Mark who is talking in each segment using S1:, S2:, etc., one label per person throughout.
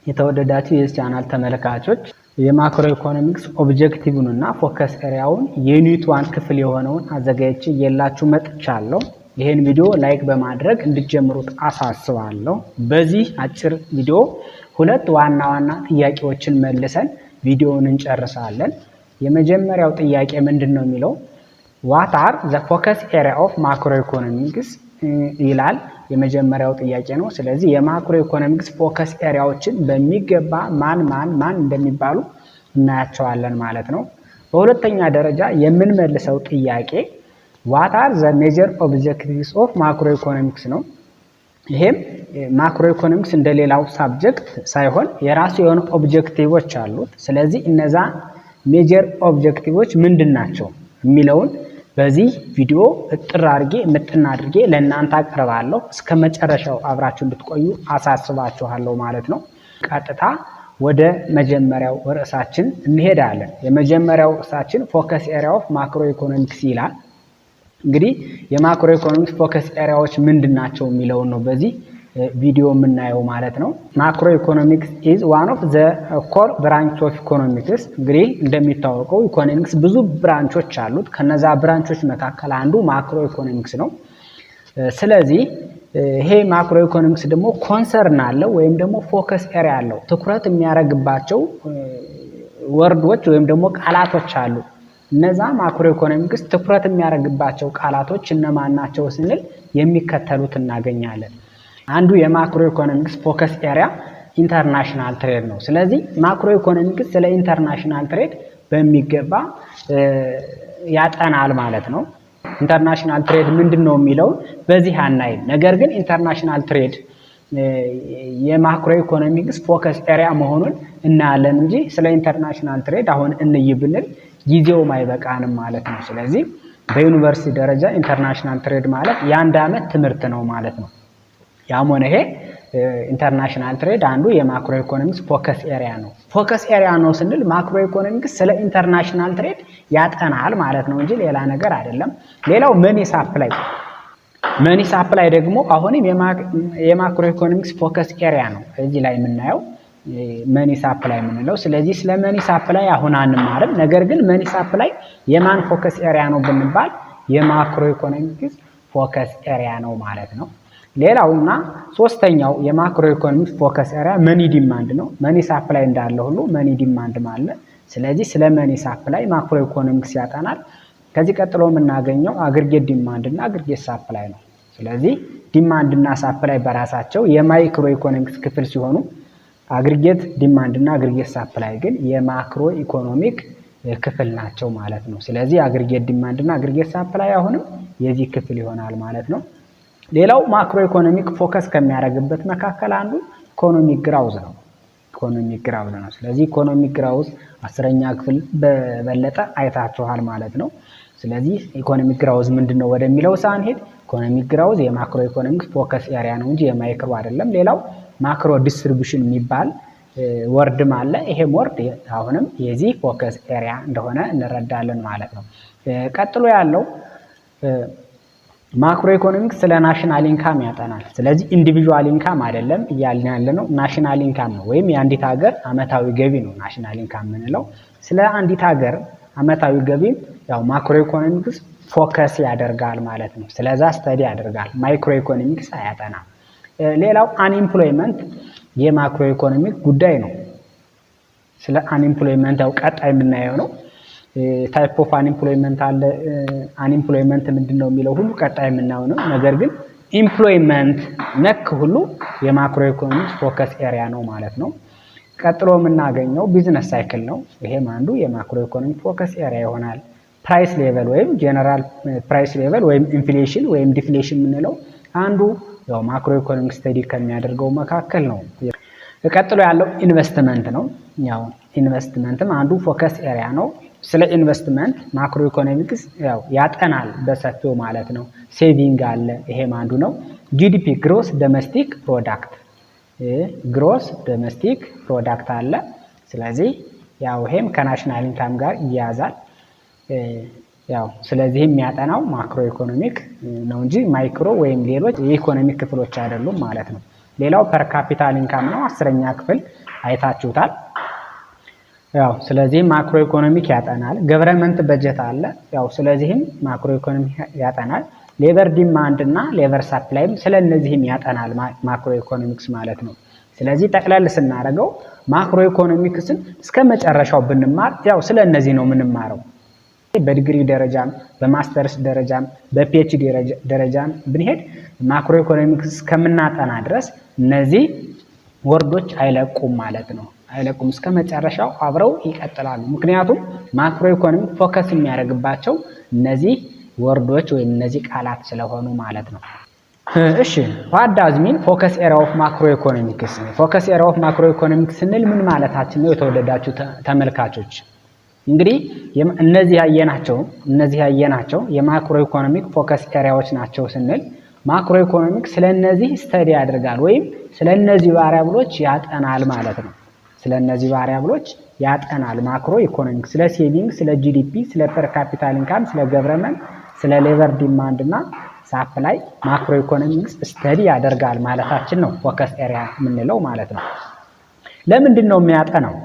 S1: የተወደዳችሁ የዚህ ቻናል ተመልካቾች የማክሮ ኢኮኖሚክስ ኦብጀክቲቭንና ፎከስ ኤሪያውን የዩኒት 1 ክፍል የሆነውን አዘጋጅቼ የላችሁ መጥቻለሁ። ይሄን ቪዲዮ ላይክ በማድረግ እንድትጀምሩት አሳስባለሁ። በዚህ አጭር ቪዲዮ ሁለት ዋና ጥያቄዎችን መልሰን ቪዲዮውን እንጨርሳለን። የመጀመሪያው ጥያቄ ምንድነው የሚለው what are the focus area of macroeconomics ይላል። የመጀመሪያው ጥያቄ ነው። ስለዚህ የማክሮ ኢኮኖሚክስ ፎከስ ኤሪያዎችን በሚገባ ማን እንደሚባሉ እናያቸዋለን ማለት ነው። በሁለተኛ ደረጃ የምንመልሰው ጥያቄ what are the major objectives of macroeconomics ነው። ይሄም ማክሮ ኢኮኖሚክስ እንደሌላው ሳብጀክት ሳይሆን የራሱ የሆኑ ኦብጀክቲቮች አሉት። ስለዚህ እነዛ ሜጀር ኦብጀክቲቮች ምንድናቸው የሚለውን በዚህ ቪዲዮ እጥር አድርጌ ለእናንተ አቀርባለሁ። እስከ መጨረሻው አብራችሁ እንድትቆዩ አሳስባችኋለሁ ማለት ነው። ቀጥታ ወደ መጀመሪያው ርዕሳችን እንሄዳለን። የመጀመሪያው ርዕሳችን ፎከስ ኤሪያ ኦፍ ማክሮ ኢኮኖሚክስ ይላል። እንግዲህ የማክሮ ኢኮኖሚክስ ፎከስ ኤሪያዎች ምንድናቸው የሚለውን ነው በዚህ ቪዲዮ የምናየው ማለት ነው። ማክሮ ኢኮኖሚክስ ኢዝ ዋን ኦፍ ዘ ኮር ብራንች ኦፍ ኢኮኖሚክስ። እንግዲህ እንደሚታወቀው ኢኮኖሚክስ ብዙ ብራንቾች አሉት። ከነዛ ብራንቾች መካከል አንዱ ማክሮ ኢኮኖሚክስ ነው። ስለዚህ ይሄ ማክሮ ኢኮኖሚክስ ደግሞ ኮንሰርን አለው ወይም ደግሞ ፎከስ ኤሪያ አለው። ትኩረት የሚያደርግባቸው ወርዶች ወይም ደግሞ ቃላቶች አሉ። እነዛ ማክሮ ኢኮኖሚክስ ትኩረት የሚያደርግባቸው ቃላቶች እነማን ናቸው ስንል የሚከተሉት እናገኛለን። አንዱ የማክሮ ኢኮኖሚክስ ፎከስ ኤሪያ ኢንተርናሽናል ትሬድ ነው። ስለዚህ ማክሮ ኢኮኖሚክስ ስለ ኢንተርናሽናል ትሬድ በሚገባ ያጠናል ማለት ነው። ኢንተርናሽናል ትሬድ ምንድነው የሚለው በዚህ አናይም። ነገር ግን ኢንተርናሽናል ትሬድ የማክሮ ኢኮኖሚክስ ፎከስ ኤሪያ መሆኑን እናያለን እንጂ ስለ ኢንተርናሽናል ትሬድ አሁን እንይ ብንል ጊዜውም አይበቃንም ማለት ነው። ስለዚህ በዩኒቨርሲቲ ደረጃ ኢንተርናሽናል ትሬድ ማለት የአንድ ዓመት ትምህርት ነው ማለት ነው። ያም ሆነ ይሄ ኢንተርናሽናል ትሬድ አንዱ የማክሮ ኢኮኖሚክስ ፎከስ ኤሪያ ነው። ፎከስ ኤሪያ ነው ስንል ማክሮ ኢኮኖሚክስ ስለ ኢንተርናሽናል ትሬድ ያጠናል ማለት ነው እንጂ ሌላ ነገር አይደለም። ሌላው መኒ ሳፕላይ ደግሞ አሁንም የማክሮ ኢኮኖሚክስ ፎከስ ኤሪያ ነው። እዚህ ላይ የምናየው መኒ ሳፕላይ የምንለው። ስለዚህ ስለ መኒ ሳፕላይ አሁን አንማርም። ነገር ግን መኒ ሳፕላይ የማን ፎከስ ኤሪያ ነው ብንባል የማክሮ ኢኮኖሚክስ ፎከስ ኤሪያ ነው ማለት ነው። ሌላውና ሶስተኛው የማክሮ ኢኮኖሚክስ ፎከስ ኤሪያ መኒ ዲማንድ ነው። መኒ ሳፕላይ እንዳለ ሁሉ መኒ ዲማንድ ማለት። ስለዚህ ስለ መኒ ሳፕላይ ማክሮ ኢኮኖሚክስ ያጠናል። ከዚህ ቀጥሎ የምናገኘው አግሪጌት ዲማንድ እና አግሪጌት ሳፕላይ ነው። ስለዚህ ዲማንድ እና ሳፕላይ በራሳቸው የማይክሮ ኢኮኖሚክስ ክፍል ሲሆኑ አግሪጌት ዲማንድ እና አግሪጌት ሳፕላይ ግን የማክሮ ኢኮኖሚክ ክፍል ናቸው ማለት ነው። ስለዚህ አግሪጌት ዲማንድ እና አግሪጌት ሳፕላይ አሁንም የዚህ ክፍል ይሆናል ማለት ነው። ሌላው ማክሮ ኢኮኖሚክ ፎከስ ከሚያደርግበት መካከል አንዱ ኢኮኖሚክ ግራውዝ ነው። ስለዚህ ኢኮኖሚክ ግራውዝ 10ኛ ክፍል በበለጠ አይታችኋል ማለት ነው። ስለዚህ ኢኮኖሚክ ግራውዝ ምንድነው ወደሚለው ሳንሄድ ኢኮኖሚክ ግራውዝ የማክሮ ኢኮኖሚክስ ፎከስ ኤሪያ ነው እንጂ የማይክሮ አይደለም። ሌላው ማክሮ ዲስትሪቢዩሽን የሚባል ወርድም አለ። ይሄም ወርድ አሁንም የዚህ ፎከስ ኤሪያ እንደሆነ እንረዳለን ማለት ነው። ቀጥሎ ያለው ማክሮ ኢኮኖሚክስ ስለ ናሽናል ኢንካም ያጠናል። ስለዚህ ኢንዲቪጁዋል ኢንካም አይደለም እያልን ያለነው ናሽናል ኢንካም ነው፣ ወይም የአንዲት ሀገር አመታዊ ገቢ ነው ናሽናል ኢንካም የምንለው። ስለ አንዲት ሀገር አመታዊ ገቢ ያው ማክሮ ኢኮኖሚክስ ፎከስ ያደርጋል ማለት ነው። ስለዛ ስተዲ ያደርጋል፣ ማይክሮ ኢኮኖሚክስ አያጠናም። ሌላው አንኢምፕሎይመንት የማክሮ ኢኮኖሚክ ጉዳይ ነው። ስለ አንኢምፕሎይመንት ያው ቀጣይ የምናየው ነው። ታይፕ ኦፍ አንኢምፕሎይመንት አለ። አንኢምፕሎይመንት ምንድነው የሚለው ሁሉ ቀጣይ የምናየው ነው። ነገር ግን ኢምፕሎይመንት ነክ ሁሉ የማክሮ ኢኮኖሚክስ ፎከስ ኤሪያ ነው ማለት ነው። ቀጥሎ የምናገኘው ቢዝነስ ሳይክል ነው። ይሄም አንዱ የማክሮ ኢኮኖሚክ ፎከስ ኤሪያ ይሆናል። ፕራይስ ሌቨል ወይም ጀነራል ፕራይስ ሌቨል ወይም ኢንፍሌሽን ወይም ዲፍሌሽን የምንለው አንዱ ያው ማክሮ ኢኮኖሚክ ስተዲ ከሚያደርገው መካከል ነው። ቀጥሎ ያለው ኢንቨስትመንት ነው። ያው ኢንቨስትመንትም አንዱ ፎከስ ኤሪያ ነው። ስለ ኢንቨስትመንት ማክሮ ኢኮኖሚክስ ያው ያጠናል በሰፊው ማለት ነው። ሴቪንግ አለ፣ ይሄም አንዱ ነው። ጂዲፒ ግሮስ ዶሜስቲክ ፕሮዳክት አለ። ስለዚህ ያው ይሄም ከናሽናል ኢንካም ጋር ይያዛል። ያው ስለዚህ የሚያጠናው ማክሮ ኢኮኖሚክ ነው እንጂ ማይክሮ ወይም ሌሎች የኢኮኖሚክ ክፍሎች አይደሉም ማለት ነው። ሌላው ፐር ካፒታል ኢንካም ነው። 10ኛ ክፍል አይታችሁታል። ያው ስለዚህ ማክሮ ኢኮኖሚክ ያጠናል። ገቨርንመንት በጀት አለ። ያው ስለዚህም ማክሮ ኢኮኖሚክ ያጠናል። ሌበር ዲማንድ እና ሌበር ሰፕላይም ስለነዚህም ያጠናል ማክሮ ኢኮኖሚክስ ማለት ነው። ስለዚህ ጠቅለል ስናደርገው ማክሮ ኢኮኖሚክስን እስከ መጨረሻው ብንማር ያው ስለነዚህ ነው የምንማረው። በዲግሪ ደረጃም በማስተርስ ደረጃም በፒኤችዲ ደረጃም ብንሄድ ማክሮ ኢኮኖሚክስ እስከምናጠና ድረስ እነዚህ ወርዶች አይለቁም ማለት ነው። አይለቁም፣ እስከ መጨረሻው አብረው ይቀጥላሉ። ምክንያቱም ማክሮ ኢኮኖሚክ ፎከስ የሚያደርግባቸው እነዚህ ወርዶች ወይም እነዚህ ቃላት ስለሆኑ ማለት ነው። እሺ what does mean focus area of macroeconomics? ፎከስ ኤሪያ ኦፍ ማክሮ ኢኮኖሚክስ ስንል ምን ማለታችን ነው? የተወደዳችሁ ተመልካቾች እንግዲህ እነዚህ ያየናቸው የማክሮ ኢኮኖሚክ ፎከስ ኤሪያዎች ናቸው ስንል ማክሮ ኢኮኖሚክ ስለነዚህ ስተዲ ያደርጋል ወይም ስለነዚህ ቫሪያብሎች ያጠናል ማለት ነው። ስለነዚህ ቫሪያብሎች ያጠናል ማክሮ ኢኮኖሚክ። ስለ ሴቪንግ፣ ስለ ጂዲፒ፣ ስለ ፐር ካፒታል ኢንካም፣ ስለ ገቨርንመንት፣ ስለ ሌበር ዲማንድ እና ሳፕላይ ማክሮ ኢኮኖሚክስ ስተዲ ያደርጋል ማለታችን ነው ፎከስ ኤሪያ የምንለው ማለት ነው። ለምንድን ነው የሚያጠናው?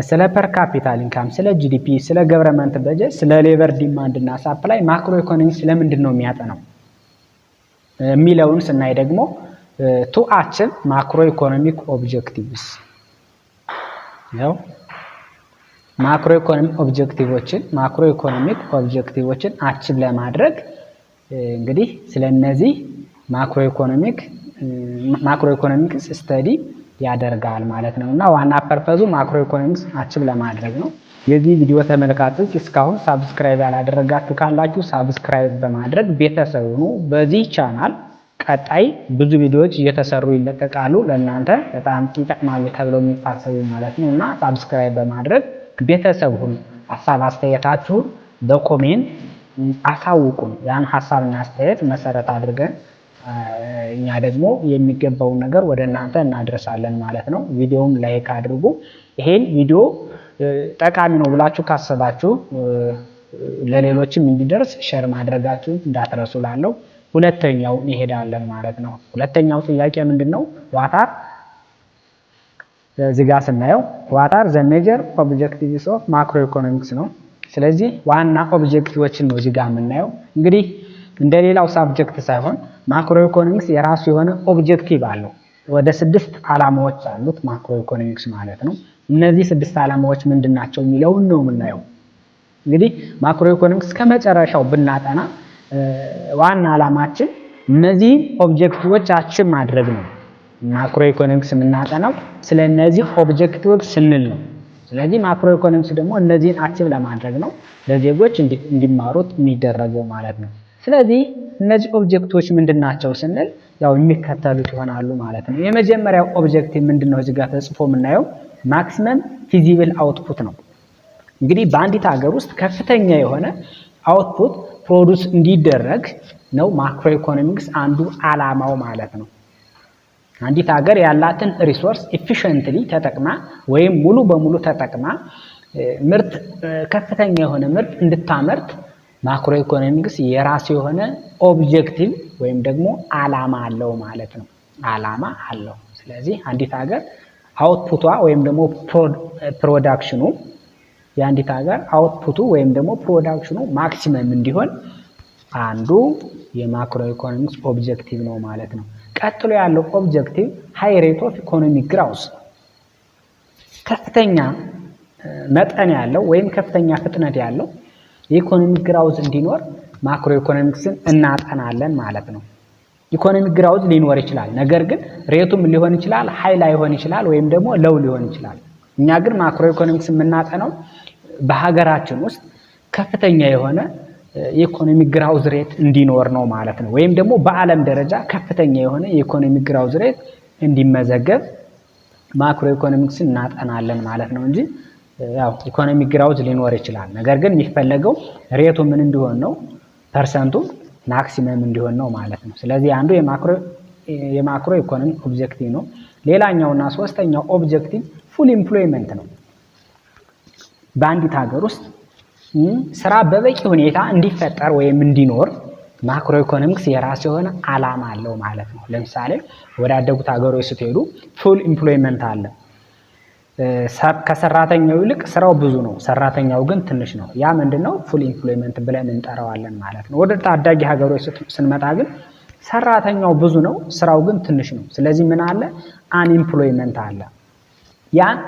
S1: ስለ ፐር ካፒታል ኢንካም፣ ስለ ጂዲፒ፣ ስለ ገቨርንመንት በጀት፣ ስለ ሌበር ዲማንድ እና ሳፕላይ ማክሮ ኢኮኖሚክስ ለምንድን ነው የሚያጠናው የሚለውን ስናይ ደግሞ ቱ አቺቭ ማክሮ ኢኮኖሚክ ኦብጀክቲቭስ ነው። ማክሮ ኢኮኖሚክ ኦብጀክቲቮችን አቺቭ ለማድረግ እንግዲህ ስለነዚህ ማክሮ ኢኮኖሚክስ ስተዲ ያደርጋል ማለት ነው። እና ዋና ፐርፐዙ ማክሮ ኢኮኖሚክስ አቺቭ ለማድረግ ነው። የዚህ ቪዲዮ ተመልካቾች እስካሁን ሳብስክራይብ ያላደረጋችሁ ካላችሁ ሳብስክራይብ በማድረግ ቤተሰብ ሁኑ። በዚህ ቻናል ቀጣይ ብዙ ቪዲዮዎች እየተሰሩ ይለቀቃሉ። ለእናንተ በጣም ይጠቅማሉ ተብለው የሚታሰቡ ማለት ነው። እና ሳብስክራይብ በማድረግ ቤተሰብ ሁኑ። ሀሳብ አስተያየታችሁን በኮሜንት አሳውቁን። ያን ሀሳብና አስተያየት መሰረት አድርገን እኛ ደግሞ የሚገባውን ነገር ወደ እናንተ እናደርሳለን ማለት ነው። ቪዲዮውን ላይክ አድርጉ። ይሄን ቪዲዮ ጠቃሚ ነው ብላችሁ ካሰባችሁ ለሌሎችም እንዲደርስ ሼር ማድረጋችሁ እንዳትረሱ ላለው ሁለተኛው እንሄዳለን ማለት ነው። ሁለተኛው ጥያቄ ምንድነው? ዋታር እዚህ ጋር ስናየው ዋታር ዘ ሜጀር ኦብጀክቲቭስ ኦፍ ማክሮ ኢኮኖሚክስ ነው። ስለዚህ ዋና ኦብጀክቲቮችን ነው እዚህ ጋር የምናየው። እንግዲህ እንደሌላው ሳብጀክት ሳይሆን ማክሮ ኢኮኖሚክስ የራሱ የሆነ ኦብጀክቲቭ አለው። ወደ 6 ዓላማዎች አሉት ማክሮ ኢኮኖሚክስ ማለት ነው። እነዚህ 6 ዓላማዎች ምንድናቸው የሚለውን ነው የምናየው። እንግዲህ ማክሮ ኢኮኖሚክስ ከመጨረሻው ብናጠና ዋና ዓላማችን እነዚህ ኦብጀክቲቮች አቺቭ ማድረግ ነው። ማክሮ ኢኮኖሚክስ የምናጠናው ስለነዚህ ኦብጀክቲቮች ስንል ነው። ስለዚህ ማክሮ ኢኮኖሚክስ ደግሞ እነዚህን አቺቭ ለማድረግ ነው፣ ለዜጎች እንዲማሩት የሚደረገው ማለት ነው። ስለዚህ እነዚህ ኦብጀክቲቮች ምንድናቸው ስንል ያው የሚከተሉት ይሆናሉ ማለት ነው። የመጀመሪያው ኦብጀክቲቭ ምንድነው? እዚህ ጋር ተጽፎ የምናየው ማክሲመም ፊዚብል አውትፑት ነው። እንግዲህ በአንዲት ሀገር ውስጥ ከፍተኛ የሆነ አውትፑት ፕሮዱስ እንዲደረግ ነው ማክሮ ኢኮኖሚክስ አንዱ ዓላማው ማለት ነው። አንዲት ሀገር ያላትን ሪሶርስ ኤፊሽንትሊ ተጠቅማ ወይም ሙሉ በሙሉ ተጠቅማ ምርት ከፍተኛ የሆነ ምርት እንድታመርት ማክሮ ኢኮኖሚክስ የራሱ የሆነ ኦብጀክቲቭ ወይም ደግሞ ዓላማ አለው ማለት ነው። ዓላማ አለው። ስለዚህ አንዲት ሀገር አውትፑቷ ወይም ደግሞ ፕሮዳክሽኑ የአንዲት ሀገር አውትፑቱ ወይም ደግሞ ፕሮዳክሽኑ ማክሲመም እንዲሆን አንዱ የማክሮ ኢኮኖሚክስ ኦብጀክቲቭ ነው ማለት ነው። ቀጥሎ ያለው ኦብጀክቲቭ ሃይ ሬት ኦፍ ኢኮኖሚክ ግሮውዝ፣ ከፍተኛ መጠን ያለው ወይም ከፍተኛ ፍጥነት ያለው የኢኮኖሚክ ግሮውዝ እንዲኖር ማክሮ ኢኮኖሚክስን እናጠናለን ማለት ነው። ኢኮኖሚክ ግሮውዝ ሊኖር ይችላል፣ ነገር ግን ሬቱም ሊሆን ይችላል፣ ሃይ ላይሆን ይችላል፣ ወይም ደግሞ ለው ሊሆን ይችላል። እኛ ግን ማክሮ ኢኮኖሚክስ የምናጠናው በሀገራችን ውስጥ ከፍተኛ የሆነ የኢኮኖሚክ ግሮውዝ ሬት እንዲኖር ነው ማለት ነው። ወይም ደግሞ በዓለም ደረጃ ከፍተኛ የሆነ የኢኮኖሚክ ግሮውዝ ሬት እንዲመዘገብ ማክሮ ኢኮኖሚክስን እናጠናለን ማለት ነው እንጂ ያው ኢኮኖሚክ ግሮውዝ ሊኖር ይችላል፣ ነገር ግን የሚፈለገው ሬቱ ምን እንዲሆን ነው? ፐርሰንቱ ማክሲመም እንዲሆን ነው ማለት ነው። ስለዚህ አንዱ የማክሮ ኢኮኖሚክ ኦብጀክቲቭ ነው። ሌላኛውና ሶስተኛው ኦብጀክቲቭ ፉል ኢምፕሎይመንት ነው። በአንዲት ሀገር ውስጥ ስራ በበቂ ሁኔታ እንዲፈጠር ወይም እንዲኖር ማክሮ ኢኮኖሚክስ የራሱ የሆነ ዓላማ አለው ማለት ነው። ለምሳሌ ወደ አደጉት ሀገሮች ስትሄዱ ፉል ኢምፕሎይመንት አለ። ከሰራተኛው ይልቅ ስራው ብዙ ነው፣ ሰራተኛው ግን ትንሽ ነው። ያ ምንድነው ፉል ኢምፕሎይመንት ብለን እንጠራዋለን ማለት ነው። ወደ ታዳጊ ሀገሮች ስንመጣ ግን ሰራተኛው ብዙ ነው፣ ስራው ግን ትንሽ ነው። ስለዚህ ምን አለ? አንኢምፕሎይመንት አለ። ያን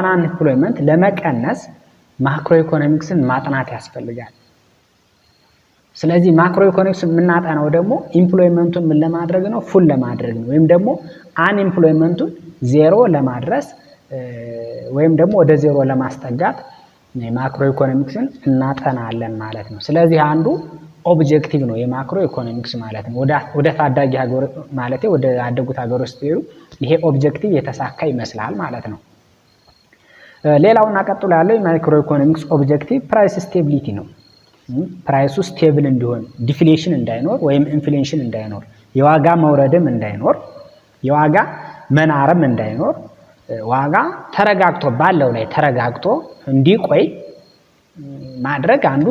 S1: አንኢምፕሎይመንት ለመቀነስ ማክሮ ኢኮኖሚክስን ማጥናት ያስፈልጋል። ስለዚህ ማክሮ ኢኮኖሚክስ የምናጠናው ደግሞ ኢምፕሎይመንቱን ምን ለማድረግ ነው? ፉል ለማድረግ ነው። ወይም ደግሞ አንኢምፕሎይመንቱን ዜሮ ለማድረስ ወይም ደግሞ ወደ ዜሮ ለማስጠጋት የማክሮ ኢኮኖሚክስን እናጠናለን ማለት ነው። ስለዚህ አንዱ ኦብጀክቲቭ ነው የማክሮ ኢኮኖሚክስ ማለት ነው። ወደ ታዳጊ ሀገሮች ማለት ወደ አደጉት ሀገሮች ሲሄዱ ይሄ ኦብጀክቲቭ የተሳካ ይመስላል ማለት ነው። ሌላውና ቀጥሎ ያለው የማክሮ ኢኮኖሚክስ ኦብጀክቲቭ ፕራይስ ስቴቢሊቲ ነው። ፕራይሱ ስቴብል እንዲሆን፣ ዲፍሌሽን እንዳይኖር ወይም ኢንፍሌሽን እንዳይኖር፣ የዋጋ መውረድም እንዳይኖር፣ የዋጋ መናርም እንዳይኖር፣ ዋጋ ተረጋግቶ ባለው ላይ ተረጋግቶ እንዲቆይ ማድረግ አንዱ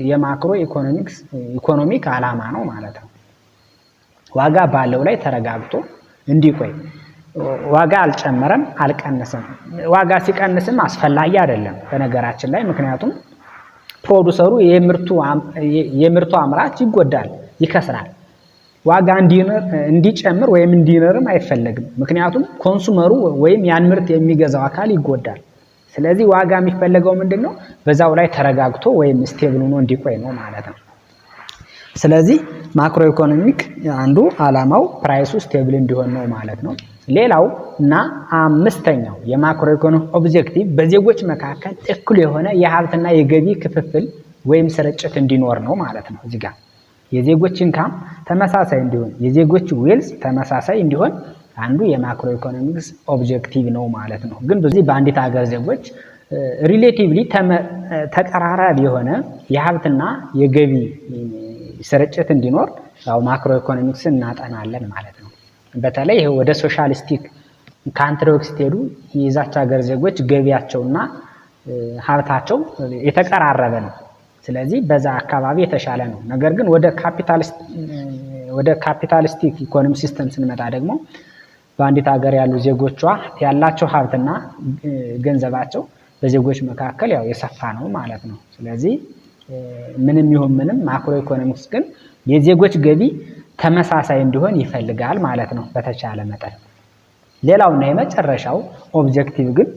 S1: የማክሮ ኢኮኖሚክ ዓላማ ነው ማለት ነው። ዋጋ ባለው ላይ ተረጋግቶ እንዲቆይ፣ ዋጋ አልጨመረም አልቀነሰም። ዋጋ ሲቀንስም አስፈላጊ አይደለም በነገራችን ላይ፣ ምክንያቱም ፕሮዲውሰሩ የምርቱ አምራች ይጎዳል፣ ይከስራል። ዋጋ እንዲጨምር ወይም እንዲኖርም አይፈለግም፣ ምክንያቱም ኮንሱመሩ ወይም ያን ምርት የሚገዛው አካል ይጎዳል። ስለዚህ ዋጋ የሚፈለገው ምንድነው? በዛው ላይ ተረጋግቶ ወይም ስቴብል ሆኖ እንዲቆይ ነው ማለት ነው። ስለዚህ ማክሮ ኢኮኖሚክ አንዱ ዓላማው ፕራይሱ ስቴብል እንዲሆን ነው ማለት ነው። ሌላው እና አምስተኛው የማክሮ ኢኮኖሚክ ኦብጀክቲቭ በዜጎች መካከል እኩል የሆነ የሀብትና የገቢ ክፍፍል ወይም ስርጭት እንዲኖር ነው ማለት ነው። እዚህ ጋር የዜጎች ኢንካም ተመሳሳይ እንዲሆን፣ የዜጎች ዌልዝ ተመሳሳይ እንዲሆን አንዱ የማክሮ ኢኮኖሚክስ ኦብጀክቲቭ ነው ማለት ነው። ግን በዚህ በአንዲት ሀገር ዜጎች ሪሌቲቭሊ ተቀራራቢ የሆነ የሀብትና የገቢ ስርጭት እንዲኖር ያው ማክሮ ኢኮኖሚክስ እናጠናለን ማለት ነው። በተለይ ይሄ ወደ ሶሻሊስቲክ ካንትሪዎች ስትሄዱ የዛች ሀገር ዜጎች ገቢያቸውና ሀብታቸው የተቀራረበ ነው። ስለዚህ በዛ አካባቢ የተሻለ ነው። ነገር ግን ወደ ካፒታሊስቲክ ኢኮኖሚ ሲስተም ስንመጣ ደግሞ በአንዲት ሀገር ያሉ ዜጎቿ ያላቸው ሀብትና ገንዘባቸው በዜጎች መካከል ያው የሰፋ ነው ማለት ነው። ስለዚህ ምንም ይሁን ምንም ማክሮ ኢኮኖሚክስ ግን የዜጎች ገቢ ተመሳሳይ እንዲሆን ይፈልጋል ማለት ነው በተቻለ መጠን። ሌላውና የመጨረሻው ኦብጀክቲቭ ግን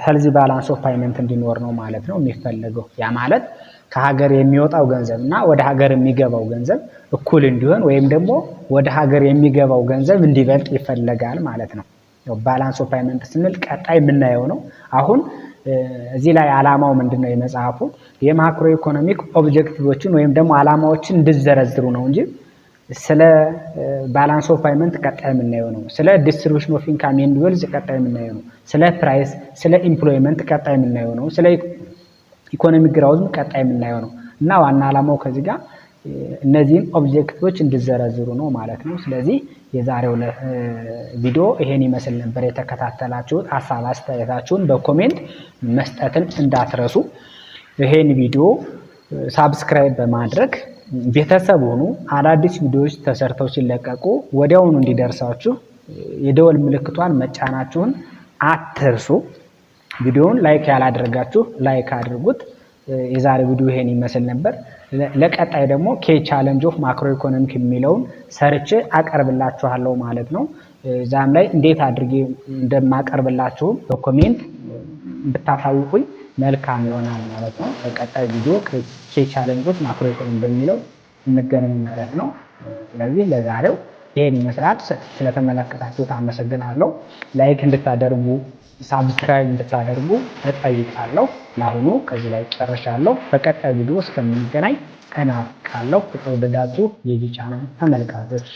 S1: ሄልዚ ባላንስ ኦፍ ፓይመንት እንዲኖር ነው ማለት ነው የሚፈልገው። ያ ማለት ከሀገር የሚወጣው ገንዘብ እና ወደ ሀገር የሚገባው ገንዘብ እኩል እንዲሆን ወይም ደግሞ ወደ ሀገር የሚገባው ገንዘብ እንዲበልጥ ይፈልጋል ማለት ነው። ባላንስ ኦፍ ፓይመንት ስንል ቀጣይ የምናየው ነው። አሁን እዚህ ላይ ዓላማው ምንድነው? የመጽሐፉ የማክሮ ኢኮኖሚክ ኦብጀክቲቮችን ወይም ደግሞ ዓላማዎችን እንድዘረዝሩ ነው እንጂ ስለ ባላንስ ኦፍ ፓይመንት ቀጣይ የምናየው ነው። ስለ ዲስትሪቢዩሽን ኦፍ ኢንካም ኤንድ ዌልዝ ቀጣይ የምናየው ነው። ስለ ፕራይስ፣ ስለ ኢምፕሎይመንት ቀጣይ የምናየው ነው። ስለ ኢኮኖሚክ ግራውዝም ቀጣይ የምናየው ነው እና ዋና ዓላማው ከዚህ ጋር እነዚህን ኦብጀክቲቮች እንድዘረዝሩ ነው ማለት ነው። ስለዚህ የዛሬው ቪዲዮ ይሄን ይመስል ነበር። የተከታተላችሁት ሀሳብ አስተያየታችሁን በኮሜንት መስጠትን እንዳትረሱ። ይሄን ቪዲዮ ሳብስክራይብ በማድረግ ቤተሰብ ሁኑ። አዳዲስ ቪዲዮዎች ተሰርተው ሲለቀቁ ወዲያውኑ እንዲደርሳችሁ የደወል ምልክቷን መጫናችሁን አትርሱ። ቪዲዮውን ላይክ ያላደረጋችሁ ላይክ አድርጉት። የዛሬ ቪዲዮ ይሄን ይመስል ነበር። ለቀጣይ ደግሞ ቻሌንጅ ኦፍ ማክሮ ኢኮኖሚክ የሚለውን ሰርቼ አቀርብላችኋለሁ ማለት ነው። ዛም ላይ እንዴት አድርጌ እንደማቀርብላችሁ በኮሜንት ብታሳውቁኝ መልካም ይሆናል ማለት ነው። በቀጣይ ቪዲዮ ቻሌንጅ ኦፍ ማክሮ ኢኮኖሚክ በሚለው እንገናኝ ማለት ነው። ስለዚህ ለዛሬው ይሄን ይመስላል። ስለተመለከታችሁት አመሰግናለሁ። ላይክ እንድታደርጉ ሳብስክራይብ እንድታደርጉ እጠይቃለሁ። ለአሁኑ ከዚህ ላይ ጨርሻለሁ። በቀጣይ ቪዲዮ እስከምንገናኝ እናመሰግናለሁ። የተወደዳችሁ የዚህ ቻናል ተመልካቾች